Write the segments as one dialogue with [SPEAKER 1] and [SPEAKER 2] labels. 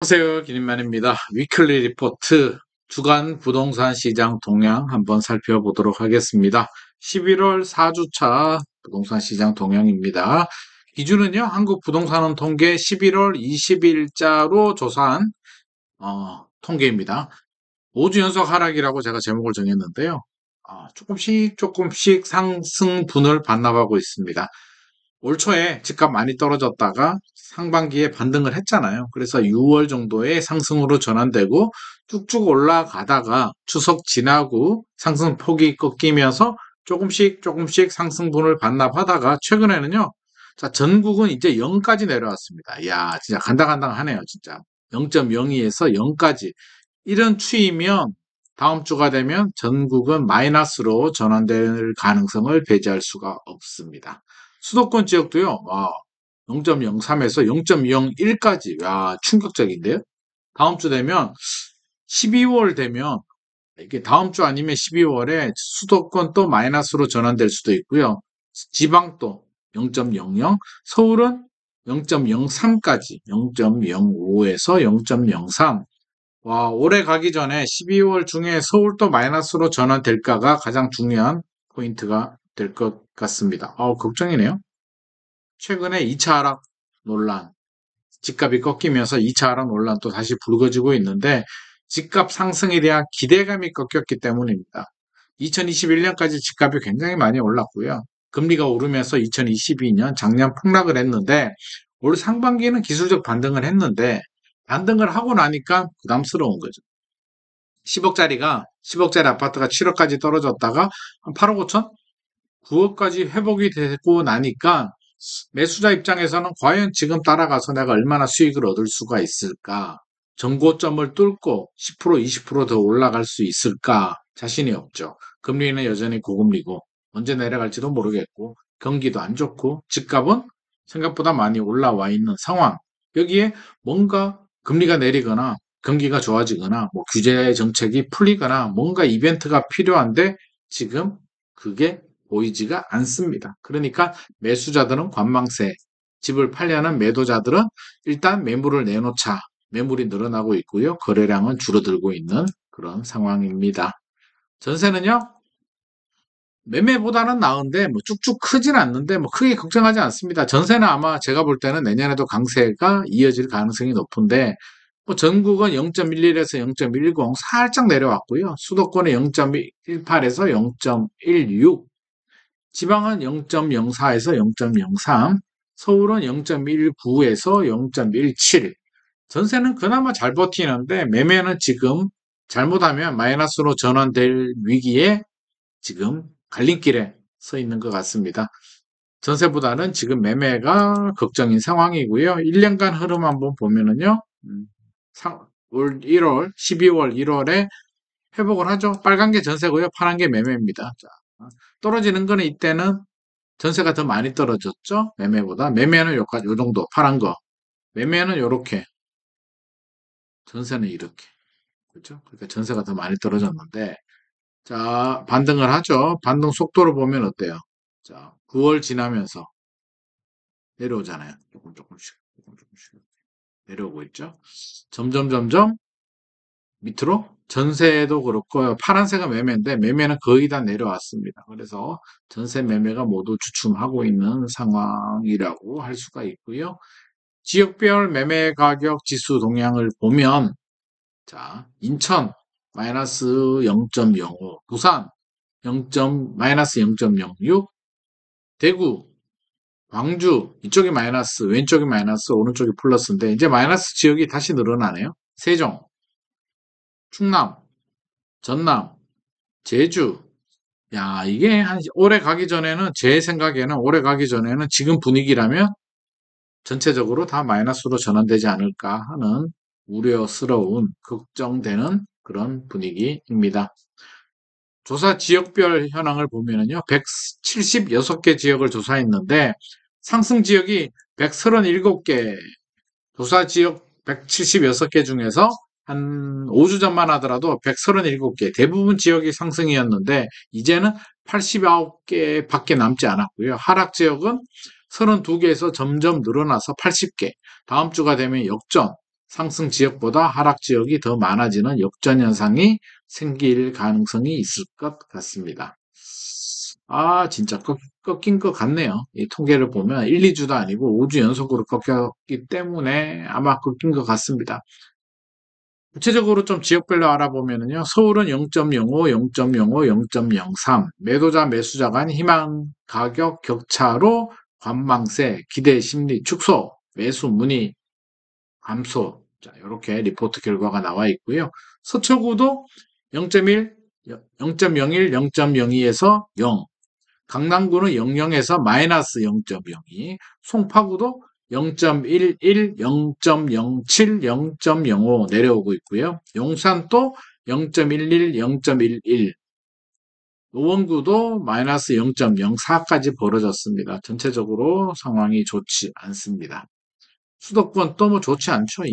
[SPEAKER 1] 안녕하세요. 김인만입니다. 위클리 리포트 주간 부동산 시장 동향 한번 살펴보도록 하겠습니다. 11월 4주차 부동산 시장 동향입니다. 기준은요, 한국부동산원 통계 11월 20일자로 조사한 통계입니다. 5주 연속 하락이라고 제가 제목을 정했는데요. 조금씩 상승분을 반납하고 있습니다. 올 초에 집값 많이 떨어졌다가 상반기에 반등을 했잖아요. 그래서 6월 정도에 상승으로 전환되고 쭉쭉 올라가다가 추석 지나고 상승폭이 꺾이면서 조금씩 상승분을 반납하다가 최근에는요. 자, 전국은 이제 0까지 내려왔습니다. 이야, 진짜 간당간당하네요, 진짜. 0.02에서 0까지. 이런 추이면 다음 주가 되면 전국은 마이너스로 전환될 가능성을 배제할 수가 없습니다. 수도권 지역도요, 0.03에서 0.01까지, 야, 충격적인데요? 다음 주 되면, 12월 되면, 이게 다음 주 아니면 12월에 수도권 또 마이너스로 전환될 수도 있고요. 지방도 0.00, 서울은 0.03까지, 0.05에서 0.03. 와, 올해 가기 전에 12월 중에 서울도 마이너스로 전환될까가 가장 중요한 포인트가 될 것 같습니다. 걱정이네요. 최근에 2차 하락 논란, 집값이 꺾이면서 2차 하락 논란 또 다시 불거지고 있는데 집값 상승에 대한 기대감이 꺾였기 때문입니다. 2021년까지 집값이 굉장히 많이 올랐고요. 금리가 오르면서 2022년 작년 폭락을 했는데 올 상반기에는 기술적 반등을 했는데 반등을 하고 나니까 부담스러운 거죠. 10억짜리 아파트가 7억까지 떨어졌다가 한 8억 5천? 9억까지 회복이 되고 나니까 매수자 입장에서는 과연 지금 따라가서 내가 얼마나 수익을 얻을 수가 있을까? 전고점을 뚫고 10%, 20%더 올라갈 수 있을까? 자신이 없죠. 금리는 여전히 고금리고 언제 내려갈지도 모르겠고 경기도 안 좋고 집값은 생각보다 많이 올라와 있는 상황. 여기에 뭔가 금리가 내리거나 경기가 좋아지거나 뭐 규제 정책이 풀리거나 뭔가 이벤트가 필요한데 지금 그게 보이지가 않습니다. 그러니까 매수자들은 관망세, 집을 팔려는 매도자들은 일단 매물을 내놓자. 매물이 늘어나고 있고요. 거래량은 줄어들고 있는 그런 상황입니다. 전세는요, 매매보다는 나은데 뭐 쭉쭉 크진 않는데 뭐 크게 걱정하지 않습니다. 전세는 아마 제가 볼 때는 내년에도 강세가 이어질 가능성이 높은데 뭐 전국은 0.11에서 0.10 살짝 내려왔고요. 수도권은 0.18에서 0.16, 지방은 0.04에서 0.03, 서울은 0.19에서 0.17. 전세는 그나마 잘 버티는데 매매는 지금 잘못하면 마이너스로 전환될 위기에 지금 갈림길에 서 있는 것 같습니다. 전세보다는 지금 매매가 걱정인 상황이고요. 1년간 흐름 한번 보면은요. 올 1월, 12월, 1월에 회복을 하죠. 빨간 게 전세고요. 파란 게 매매입니다. 자, 떨어지는 거는 이때는 전세가 더 많이 떨어졌죠. 매매보다. 매매는 요 정도. 파란 거. 매매는 요렇게. 전세는 이렇게. 그렇죠? 그러니까 전세가 더 많이 떨어졌는데 자, 반등을 하죠. 반등 속도를 보면 어때요? 자, 9월 지나면서 내려오잖아요. 조금씩 내려오고 있죠. 점점 밑으로 전세도 그렇고 파란색은 매매인데 매매는 거의 다 내려왔습니다. 그래서 전세 매매가 모두 주춤하고 있는 상황이라고 할 수가 있고요. 지역별 매매 가격 지수 동향을 보면 자, 인천 마이너스 0.05, 부산 마이너스 0.06, 대구, 광주 이쪽이 마이너스, 왼쪽이 마이너스, 오른쪽이 플러스인데 이제 마이너스 지역이 다시 늘어나네요. 세종, 충남, 전남, 제주. 야, 이게 한 올해 가기 전에는 제 생각에는 올해 가기 전에는 지금 분위기라면 전체적으로 다 마이너스로 전환되지 않을까 하는 우려스러운 걱정되는 그런 분위기입니다. 조사 지역별 현황을 보면은요, 176개 지역을 조사했는데 상승 지역이 137개, 조사 지역 176개 중에서 한 5주 전만 하더라도 137개, 대부분 지역이 상승이었는데 이제는 89개 밖에 남지 않았고요. 하락 지역은 32개에서 점점 늘어나서 80개, 다음 주가 되면 역전, 상승 지역보다 하락 지역이 더 많아지는 역전 현상이 생길 가능성이 있을 것 같습니다. 아, 진짜 꺾인 것 같네요. 이 통계를 보면 1, 2주도 아니고 5주 연속으로 꺾였기 때문에 아마 꺾인 것 같습니다. 구체적으로 좀 지역별로 알아보면요. 서울은 0.05, 0.05, 0.03. 매도자, 매수자 간 희망 가격 격차로 관망세, 기대 심리 축소, 매수 문의 감소. 자, 이렇게 리포트 결과가 나와 있고요. 서초구도 0.1, 0.01, 0.02에서 0. 강남구는 00에서 마이너스 0.02, 송파구도 0.11, 0.07, 0.05 내려오고 있고요. 용산도 0.11, 0.11, 노원구도 마이너스 0.04까지 벌어졌습니다. 전체적으로 상황이 좋지 않습니다. 수도권 또 뭐 좋지 않죠.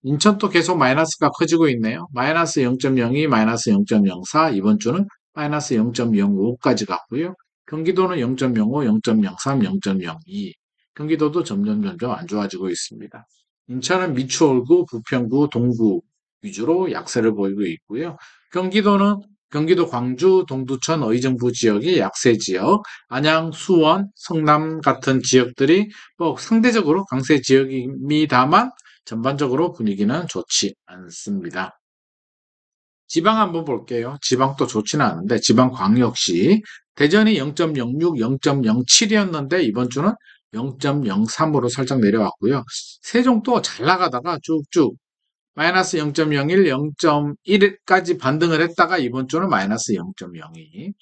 [SPEAKER 1] 인천도 계속 마이너스가 커지고 있네요. 마이너스 0.02, 마이너스 0.04, 이번 주는 마이너스 0.05까지 갔고요. 경기도는 0.05, 0.03, 0.02. 경기도도 점점 안 좋아지고 있습니다. 인천은 미추홀구, 부평구, 동구 위주로 약세를 보이고 있고요. 경기도 광주, 동두천, 의정부 지역이 약세 지역, 안양, 수원, 성남 같은 지역들이 뭐 상대적으로 강세 지역입니다만 전반적으로 분위기는 좋지 않습니다. 지방 한번 볼게요. 지방도 좋지는 않은데 지방광역시 대전이 0.06, 0.07이었는데 이번 주는 0.03으로 살짝 내려왔고요. 세종도 잘 나가다가 쭉쭉 마이너스 0.01, 0.1까지 반등을 했다가 이번 주는 마이너스 0.02.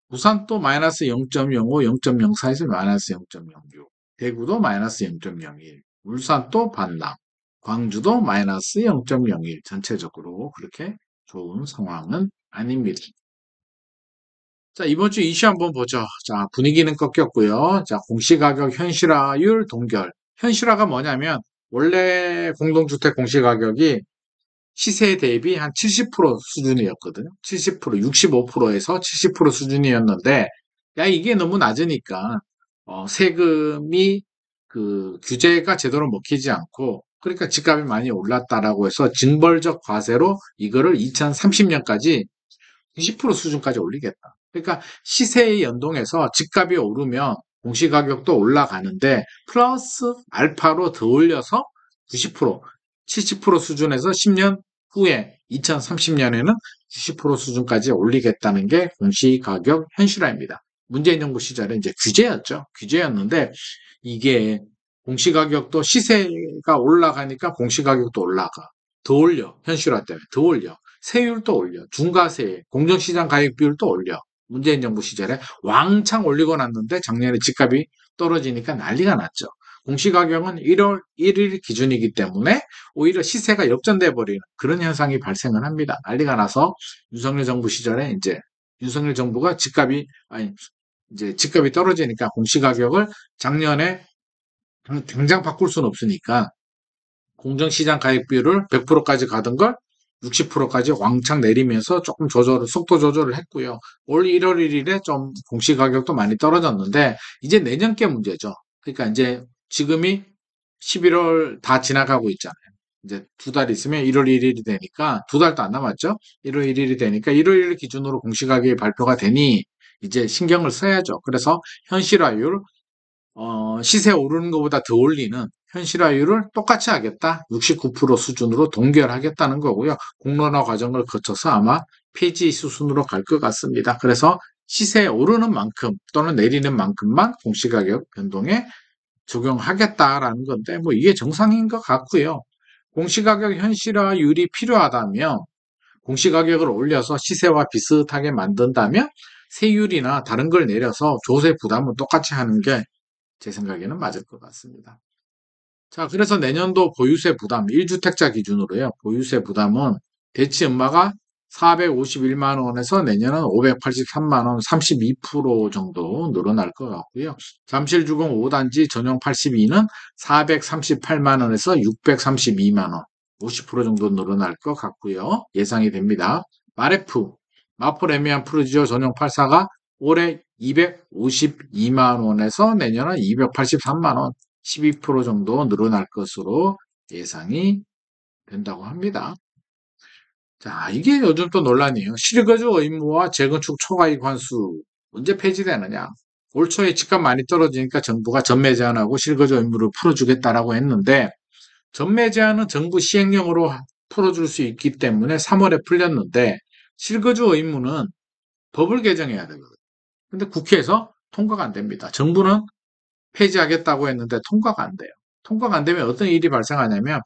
[SPEAKER 1] 부산 또 마이너스 0.05, 0.04에서 마이너스 0.06. 대구도 마이너스 0.01. 울산 또 반납. 광주도 마이너스 0.01. 전체적으로 그렇게 좋은 상황은 아닙니다. 자, 이번 주 이슈 한번 보죠. 자, 분위기는 꺾였고요. 자, 공시가격 현실화율 동결. 현실화가 뭐냐면 원래 공동주택 공시가격이 시세 대비 한 70% 수준이었거든요. 70%, 65%에서 70% 수준이었는데, 야, 이게 너무 낮으니까, 세금이 그 규제가 제대로 먹히지 않고, 그러니까 집값이 많이 올랐다라고 해서 징벌적 과세로 이거를 2030년까지 20% 수준까지 올리겠다. 그러니까 시세에 연동해서 집값이 오르면 공시가격도 올라가는데 플러스 알파로 더 올려서 90%, 70% 수준에서 10년 후에 2030년에는 90% 수준까지 올리겠다는 게 공시가격 현실화입니다. 문재인 정부 시절에 이제 규제였죠. 규제였는데 이게 공시가격도 시세가 올라가니까 공시가격도 올라가. 더 올려. 현실화 때문에 더 올려. 세율도 올려. 중과세, 공정시장 가격 비율도 올려. 문재인 정부 시절에 왕창 올리고 났는데 작년에 집값이 떨어지니까 난리가 났죠. 공시가격은 1월 1일 기준이기 때문에 오히려 시세가 역전돼 버리는 그런 현상이 발생을 합니다. 난리가 나서 윤석열 정부 시절에 이제 윤석열 정부가 집값이 떨어지니까 공시가격을 작년에 당장 바꿀 수는 없으니까 공정시장 가격 비율을 100%까지 가던 걸 60%까지 왕창 내리면서 조금 속도 조절을 했고요. 올 1월 1일에 좀 공시가격도 많이 떨어졌는데 이제 내년께 문제죠. 그러니까 이제 지금이 11월 다 지나가고 있잖아요. 이제 2달 있으면 1월 1일이 되니까 2달도 안 남았죠. 1월 1일이 되니까 1월 1일 기준으로 공시가격이 발표가 되니 이제 신경을 써야죠. 그래서 현실화율 시세 오르는 것보다 더 올리는 현실화율을 똑같이 하겠다. 69% 수준으로 동결하겠다는 거고요. 공론화 과정을 거쳐서 아마 폐지 수순으로 갈 것 같습니다. 그래서 시세 오르는 만큼 또는 내리는 만큼만 공시가격 변동에 적용하겠다라는 건데 뭐 이게 정상인 것 같고요. 공시가격 현실화율이 필요하다면 공시가격을 올려서 시세와 비슷하게 만든다면 세율이나 다른 걸 내려서 조세 부담은 똑같이 하는 게 제 생각에는 맞을 것 같습니다. 자, 그래서 내년도 보유세 부담, 1주택자 기준으로요. 보유세 부담은 대치 연마가 451만 원에서 내년은 583만 원, 32% 정도 늘어날 것 같고요. 잠실주공 5단지 전용 82는 438만 원에서 632만 원, 50% 정도 늘어날 것 같고요. 예상이 됩니다. 마레프, 마포레미안 프루지오 전용 84가 올해 252만 원에서 내년은 283만 원, 12% 정도 늘어날 것으로 예상이 된다고 합니다. 자, 이게 요즘 또 논란이에요. 실거주 의무와 재건축 초과이익 환수 언제 폐지되느냐. 올 초에 집값 많이 떨어지니까 정부가 전매 제한하고 실거주 의무를 풀어주겠다라고 했는데 전매 제한은 정부 시행령으로 풀어줄 수 있기 때문에 3월에 풀렸는데 실거주 의무는 법을 개정해야 되거든요. 근데 국회에서 통과가 안 됩니다. 정부는 폐지하겠다고 했는데 통과가 안 돼요. 통과가 안 되면 어떤 일이 발생하냐면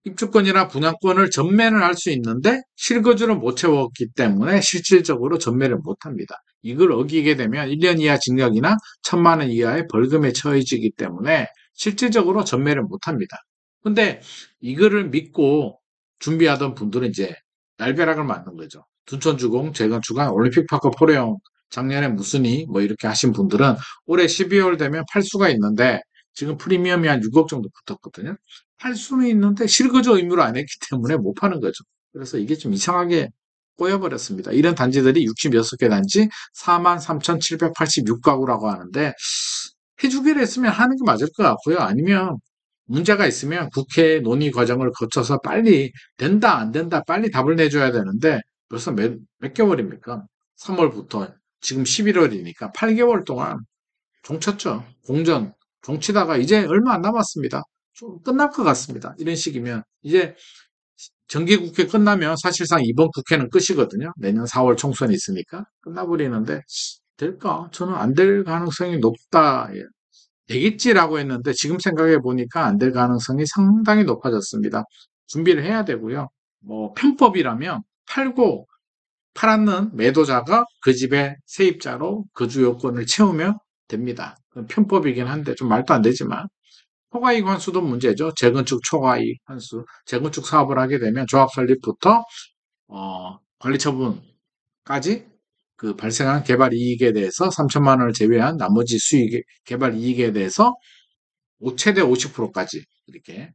[SPEAKER 1] 입주권이나 분양권을 전매를 할 수 있는데 실거주를 못 채웠기 때문에 실질적으로 전매를 못 합니다. 이걸 어기게 되면 1년 이하 징역이나 1,000만 원 이하의 벌금에 처해지기 때문에 실질적으로 전매를 못 합니다. 근데 이거를 믿고 준비하던 분들은 이제 날벼락을 맞는 거죠. 둔촌주공, 재건축안, 올림픽파크 포레용 작년에 무슨이 뭐 이렇게 하신 분들은 올해 12월 되면 팔 수가 있는데 지금 프리미엄이 한 6억 정도 붙었거든요. 팔 수는 있는데 실거주 의무를 안 했기 때문에 못 파는 거죠. 그래서 이게 좀 이상하게 꼬여버렸습니다. 이런 단지들이 66개 단지 43,786가구라고 하는데 해주기로 했으면 하는 게 맞을 것 같고요. 아니면 문제가 있으면 국회 논의 과정을 거쳐서 빨리 된다 안 된다 빨리 답을 내줘야 되는데 벌써 몇 개월입니까? 3월부터 지금 11월이니까 8개월 동안 종쳤죠. 공전, 종치다가 이제 얼마 안 남았습니다. 좀 끝날 것 같습니다. 이런 식이면 이제 정기국회 끝나면 사실상 이번 국회는 끝이거든요. 내년 4월 총선이 있으니까 끝나버리는데 될까? 저는 안 될 가능성이 높다. 예. 되겠지라고 했는데 지금 생각해 보니까 안 될 가능성이 상당히 높아졌습니다. 준비를 해야 되고요. 뭐 편법이라면 팔고 팔았는 매도자가 그 집의 세입자로 거주 요건을 채우면 됩니다. 편법이긴 한데 좀 말도 안 되지만 초과이익 환수도 문제죠. 재건축 초과이익 환수. 재건축 사업을 하게 되면 조합 설립부터 관리처분까지 그 발생한 개발 이익에 대해서 3천만 원을 제외한 나머지 수익, 개발 이익에 대해서 최대 50%까지 이렇게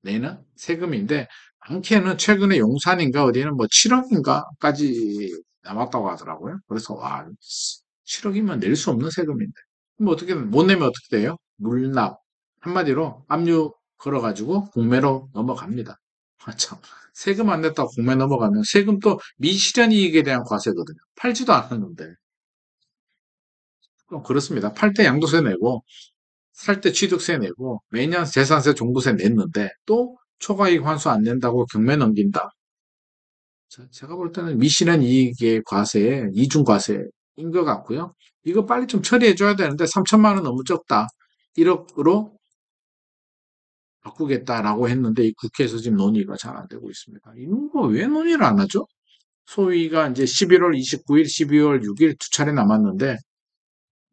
[SPEAKER 1] 내는 세금인데 많게는 최근에 용산인가 어디는 뭐 7억인가까지 남았다고 하더라고요. 그래서 와 7억이면 낼 수 없는 세금인데 뭐 어떻게 못 내면 어떻게 돼요? 물납 한마디로 압류 걸어가지고 공매로 넘어갑니다. 아, 참 세금 안 냈다고 공매 넘어가면 세금 또 미실현 이익에 대한 과세거든요. 팔지도 않았는데 그렇습니다. 팔 때 양도세 내고 살 때 취득세 내고 매년 재산세 종부세 냈는데 또 초과이익 환수 안 낸다고 경매 넘긴다? 제가 볼 때는 미실현 이익의 과세, 이중 과세인 것 같고요. 이거 빨리 좀 처리해 줘야 되는데 3천만 원 너무 적다. 1억으로 바꾸겠다라고 했는데 이 국회에서 지금 논의가 잘 안 되고 있습니다. 이런 거 왜 논의를 안 하죠? 소위가 이제 11월 29일, 12월 6일 두 차례 남았는데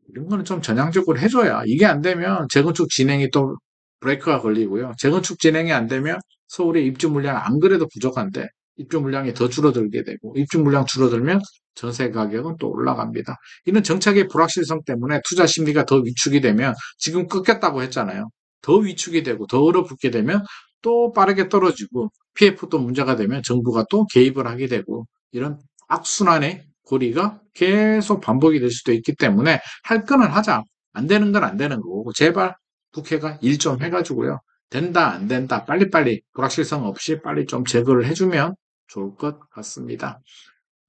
[SPEAKER 1] 이런 거는 좀 전향적으로 해줘야 이게 안 되면 재건축 진행이 또 브레이크가 걸리고요. 재건축 진행이 안 되면 서울의 입주 물량 안 그래도 부족한데 입주 물량이 더 줄어들게 되고 입주 물량 줄어들면 전세 가격은 또 올라갑니다. 이런 정책의 불확실성 때문에 투자 심리가 더 위축이 되면 지금 끊겼다고 했잖아요. 더 위축이 되고 더 얼어붙게 되면 또 빠르게 떨어지고 PF도 문제가 되면 정부가 또 개입을 하게 되고 이런 악순환의 고리가 계속 반복이 될 수도 있기 때문에 할 거는 하자. 안 되는 건 안 되는 거고 제발 국회가 일 좀 해가지고요. 된다 안 된다 빨리빨리 불확실성 없이 빨리 좀 제거를 해주면 좋을 것 같습니다.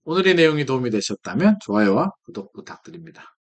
[SPEAKER 1] 오늘의 내용이 도움이 되셨다면 좋아요와 구독 부탁드립니다.